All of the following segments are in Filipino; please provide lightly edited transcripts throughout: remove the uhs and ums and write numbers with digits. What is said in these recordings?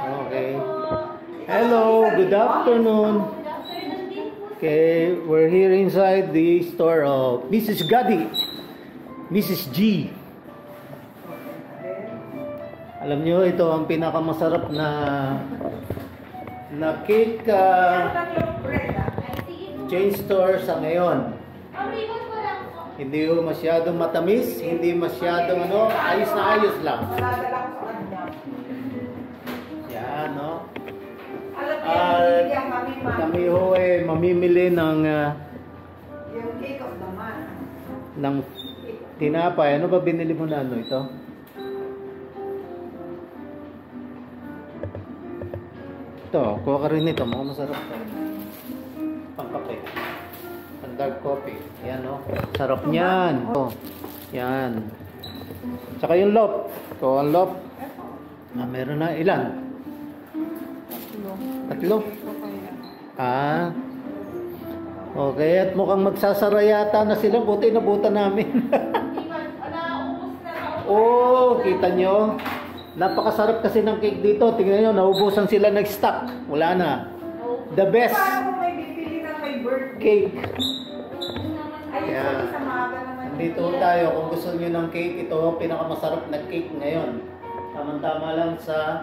Okay. Hello, good afternoon. Okay, we're here inside the store of Mrs. Gadi. Mrs. G. Alam nyo, ito ang pinakamasarap na cake chain store sa ngayon. Hindi masyadong matamis, hindi masyadong ayos na ayos lang. Yan, no? Kami ho mamimili ng cake of the man. ng tinapay. Ano ba binili mo na ito? Ito, kuha ka rin ito. Mukhang masarap ito. Pangkape. Pang dark coffee. Yan, no? Sarap niyan. Oh, yan. Tsaka yung lop. Ito ang lop. Meron na ilan? Tatlo. Okay, at mukhang magsasara yata na sila. Buti nabutan namin. Oh, kita nyo? Napakasarap kasi ng cake dito. Tingnan nyo, naubusan sila nag-stock. Wala na. The best cake. Kaya, dito tayo. Kung gusto nyo ng cake, ito ang pinakamasarap na cake ngayon. Tama-tama lang sa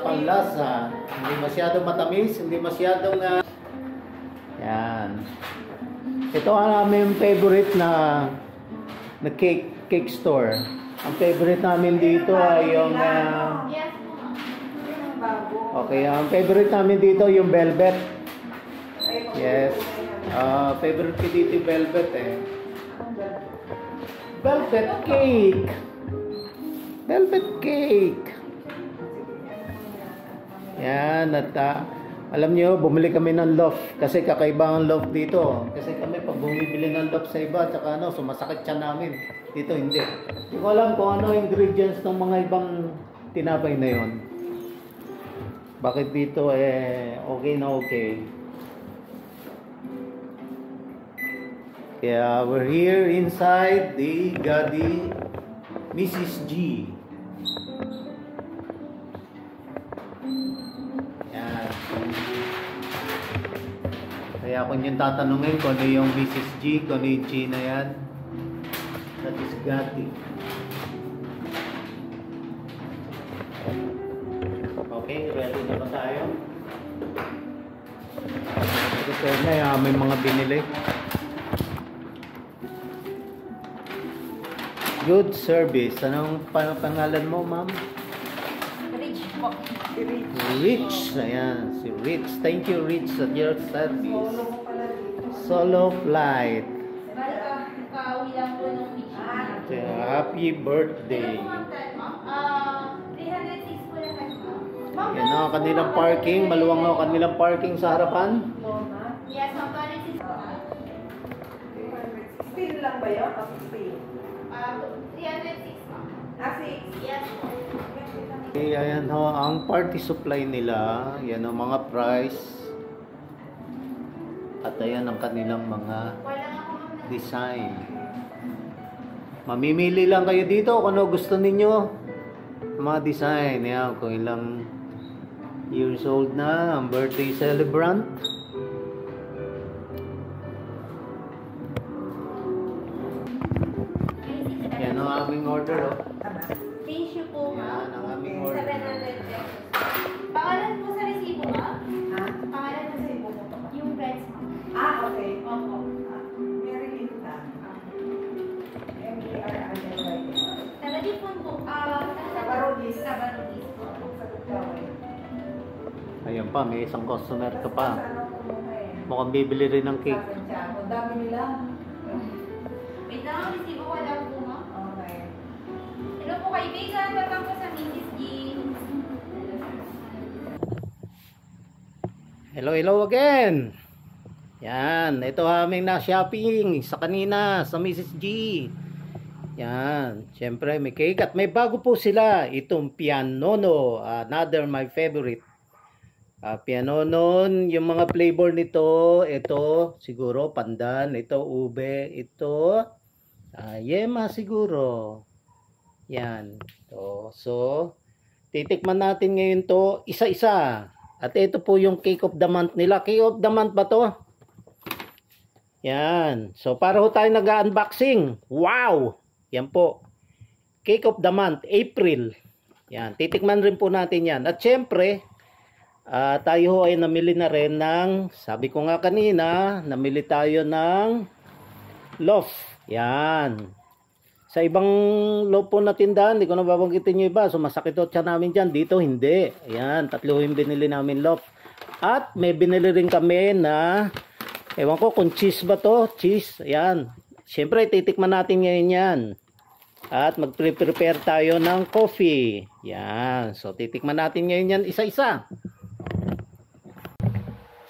panlasa. Hindi masyadong matamis, hindi masyadong yan. Ito ang aming favorite na cake store. Ang favorite namin dito ay yung okay, ang favorite namin dito yung velvet. Yes. Favorite ko dito yung velvet Velvet cake. Velvet cake. Yan, at alam nyo, bumili kami ng loaf kasi kakaiba ang loaf dito. Kasi kami pag bumibili ng loaf sa iba, tsaka sumasakit siya namin. Dito hindi. Hindi ko alam kung ano ingredients ng mga ibang tinapay na yon. Bakit dito okay na okay. Kaya we're here inside the Gadi Mrs. G. Yan. Kaya kung yung tatanungin kung ano yung Mrs. G, kung ano yung G na yan, that is Gadi. Okay, ready na ba tayo? Prepare na yan, may mga binili. Good service. Anong pangalan mo, ma'am? Rich po. Rich. Ayan, si Rich. Thank you, Rich, at your service. Solo flight. Happy birthday. 306 po lang. Yan ang kanilang parking. Maluwang ang kanilang parking sa harapan. Yes, ma'am. 16 lang ba yun? 306 ma'am. 6? Yes. Okay, ayan ho, ang party supply nila. Yan ang mga price. At ayan ang kanilang mga design. Mamimili lang kayo dito kung ano gusto ninyo. Mga design. Yan, kung ilang years old na ang birthday celebrant. Yan ang aming order. Tissue po, ma'am. Yan ang aming order. 700 pesos. Pangalan po sa resibo, ma'am? Pangalan sa resibo po. Yung breads, ma'am. Okay. Opo. Mary Linda. M-E-R-I-L-Y. Taga-dipon po. Tabarugis. Tabarugis po. Ayan pa, may isang customer ka pa. Mukhang bibili rin ng cake. Ang dami nila. Wait lang, ang resibo ko lang po, ma'am. Okay. Hello po kaibigan, welcome po sa Mrs. G. Hello, hello again. Yan, ito aming na-shopping sa kanina sa Mrs. G. Yan, syempre may cake at may bago po sila. Itong Pianono, another my favorite. Pianono, yung mga flavor nito, ito siguro pandan, ito ube, ito yema siguro. Yan. So, Titikman natin ngayon to isa-isa. At ito po yung cake of the month nila. Cake of the month ba to? Yan. So para ho tayo nag-unboxing. Wow! Yan po. Cake of the month, April. Yan. Titikman rin po natin yan. At syempre, tayo ho ay namili na rin ng, sabi ko nga kanina, namili tayo ng loaf. Yan. Sa ibang loaf po na tindahan, hindi ko na babanggitin yung iba. So masakit ho siya namin dyan. Dito hindi. Yan. 3 yung binili namin loaf. At may binili rin kami na, ewan ko kung cheese ba to. Cheese. Yan. Siyempre titikman natin ngayon yan. At mag-prepare tayo ng coffee. Yan. So titikman natin ngayon yan isa-isa.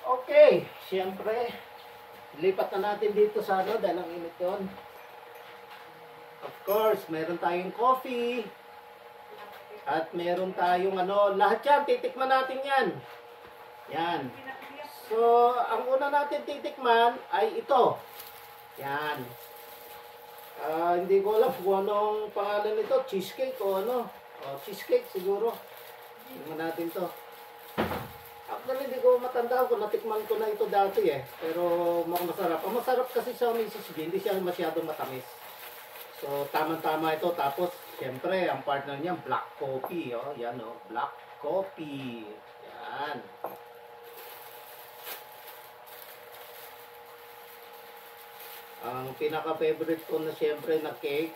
Okay. Siyempre, lipat na natin dito sa ano dahil ang init yun. Of course, meron tayong coffee. At meron tayong ano, lahat yan, titikman natin yan. Yan. So, ang una natin titikman ay ito. Yan. Hindi ko alam kung anong pangalan nito, cheesecake o ano. Cheesecake siguro. Tingnan natin to. Actually, hindi ko matandaan kung natikman ko na ito dati eh. Pero mukhang masarap. Ang masarap kasi sa Mrs. G, hindi siya masyadong matamis. So, tama-tama ito. Tapos, siyempre, ang partner niya, black coffee. Oh. Yan, oh. Black coffee. Yan. Ang pinaka-favorite ko na siyempre na cake,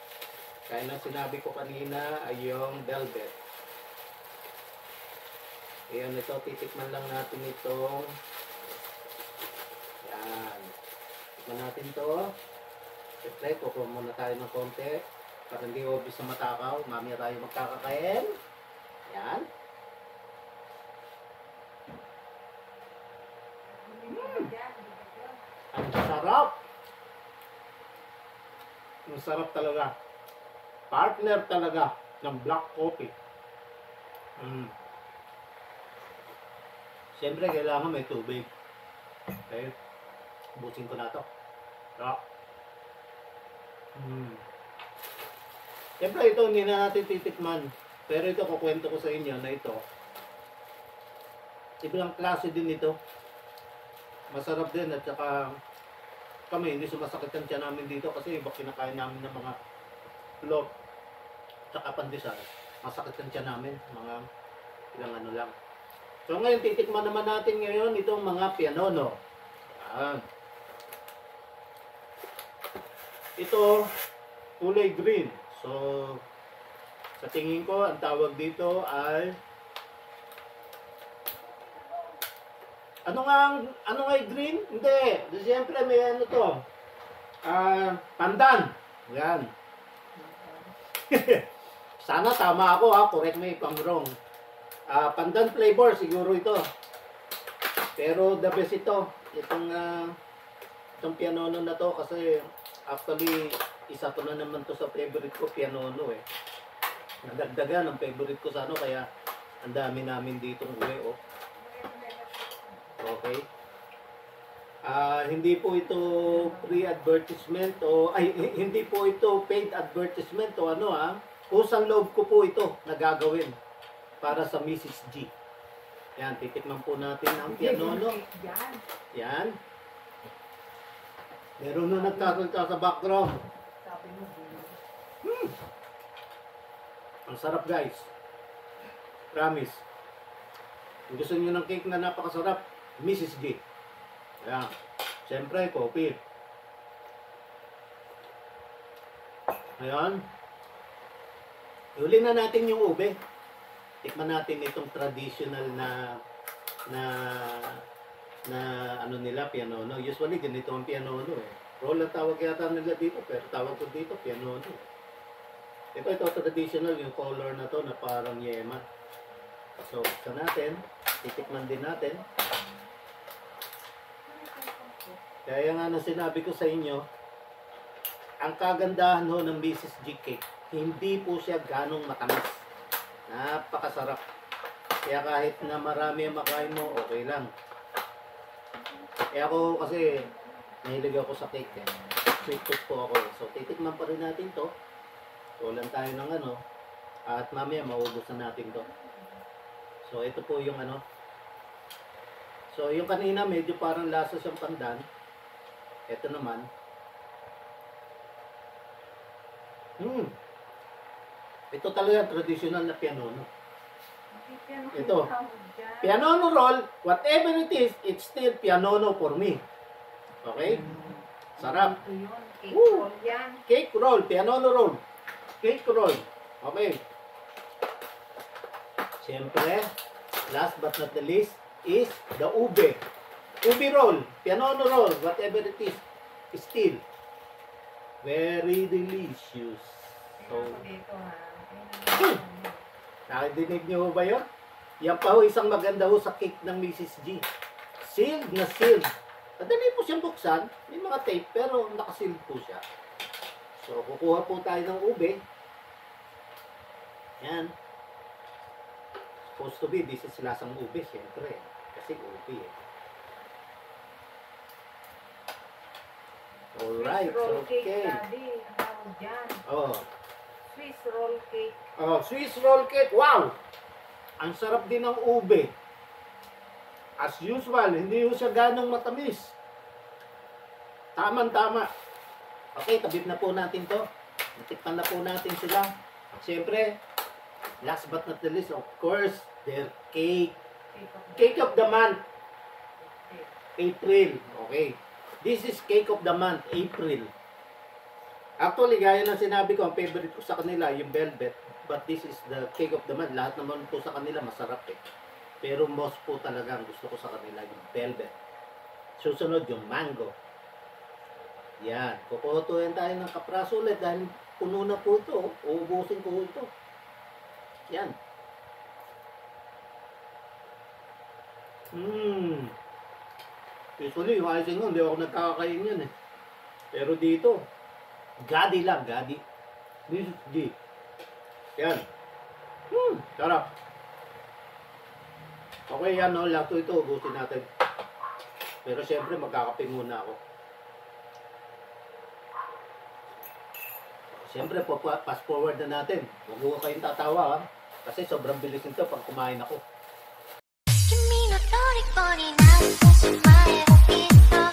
kaya na sinabi ko kanina, ay yung velvet. Ayan, ito. Titikman lang natin itong. Yan. Titikman natin to. Siyempre, kukuha muna tayo ng konti para hindi obvious na matakaw. Mamaya tayo magkakakain. Yan. Ang sarap! Ang sarap talaga. Partner talaga ng black coffee. Siyempre, kailangan may tubig. Okay. Ubusin ko na ito. Sarap. Siyempre ito hindi na natin titikman. Pero ito kukwento ko sa inyo na ito. Ibang klase din ito. Masarap din at saka kami hindi sumasakit ang tiyan namin dito kasi iba kinakain namin ng mga loaf tsaka pandesal. Masakit ang tiyan namin. Mga ilang ano lang. So ngayon titikman naman natin ngayon itong mga pianono. Yan. Ito, kulay green. So, sa tingin ko, ang tawag dito ay ano nga green? Hindi. Siyempre may ano to. Pandan. Yan. Sana tama ako ha. Correct me if I'm wrong. Pandan flavor siguro ito. Pero the best ito. Itong pianono na to kasi actually, isa to na naman to sa favorite ko, pianono eh. Nadagdagan ang favorite ko sa ano, kaya ang dami namin dito uwi, oh. Okay. Hindi po ito free advertisement o, hindi po ito paid advertisement o ano Kusang loob ko po ito na gagawin para sa Mrs. G. Yan, titikman po natin ang pianono. Yan. Meron na nagtatalta sa background. Ang sarap guys. Promise. Kung gusto niyo ng cake na napakasarap, Mrs. G. Ayan. Siyempre, coffee. Ayan. Huli na natin yung ube. Tikman natin itong traditional na ano nila, pianono. Usually, ganito ang pianono eh. Roll ang tawag yata nila dito, pero tawag ko dito, pianono. Ito traditional, yung color na to na parang yema. So, ito natin. Titikman din natin. Kaya nga na sinabi ko sa inyo, ang kagandahan ho ng Mrs. G cake, hindi po siya ganong matamis. Napakasarap. Kaya kahit na marami ang makain mo, okay lang. Kaya ako kasi nahilig ako sa cake eh. Sweet tooth po ako. So titikman pa rin natin to. Tulan tayo ng ano. At mamaya maubos na natin to. So, ito po yung ano. So, yung kanina medyo parang lasa siyang pandan. Ito naman. Ito talaga traditional na pianono. Ito. Pianono roll, whatever it is, it's still pianono for me. Okay? Sarap. Cake roll yan. Cake roll, pianono roll. Cake roll. Okay. Siyempre, last but not the least is the ube. Ube roll, pianono roll, whatever it is, still very delicious. So, nakidinig niyo ba yun? Yan pa ho, isang maganda ho sa cake ng Mrs. G. Sealed na sealed. Madali po siyang buksan. May mga tape, pero nakasealed po siya. So, kukuha po tayo ng ube. Yan. Supposed to be, this is lasang ube, siyempre. Kasi ube eh. Alright, Swiss roll cake, okay. Daddy. Ang tawag dyan. Oh. Swiss roll cake. Oh, Swiss roll cake. Wow! Ang sarap din ng ube. As usual, hindi ho siya ganong matamis. Tamang-tama. Okay, tabit na po natin to. Natikpan na po natin sila. At syempre, last but not the least, of course, their cake. Cake of the month. April. Okay. This is cake of the month, April. Actually, gaya ng sinabi ko, ang favorite ko sa kanila, yung velvet. But this is the cake of the month. Lahat naman po sa kanila masarap eh. Pero most po talaga ang gusto ko sa kanila yung velvet. Susunod yung mango. Yan. Kukutuin tayo ng kapraso ulit dahil puno na po ito. Uubusin ko ito. Yan. Usually, yung icing ko, hindi ako nagkakakain yan eh. Pero dito, gadi lang, gadi. This is G. Yan. Sarap. Okay, yan no, lahat ito, ubusin natin. Pero syempre, magkakape muna ako. Syempre, fast forward na natin. Huwag mo kayong tatawa ha. Kasi sobrang bilis nito pag kumain ako. 君の虜になってしまえばきっと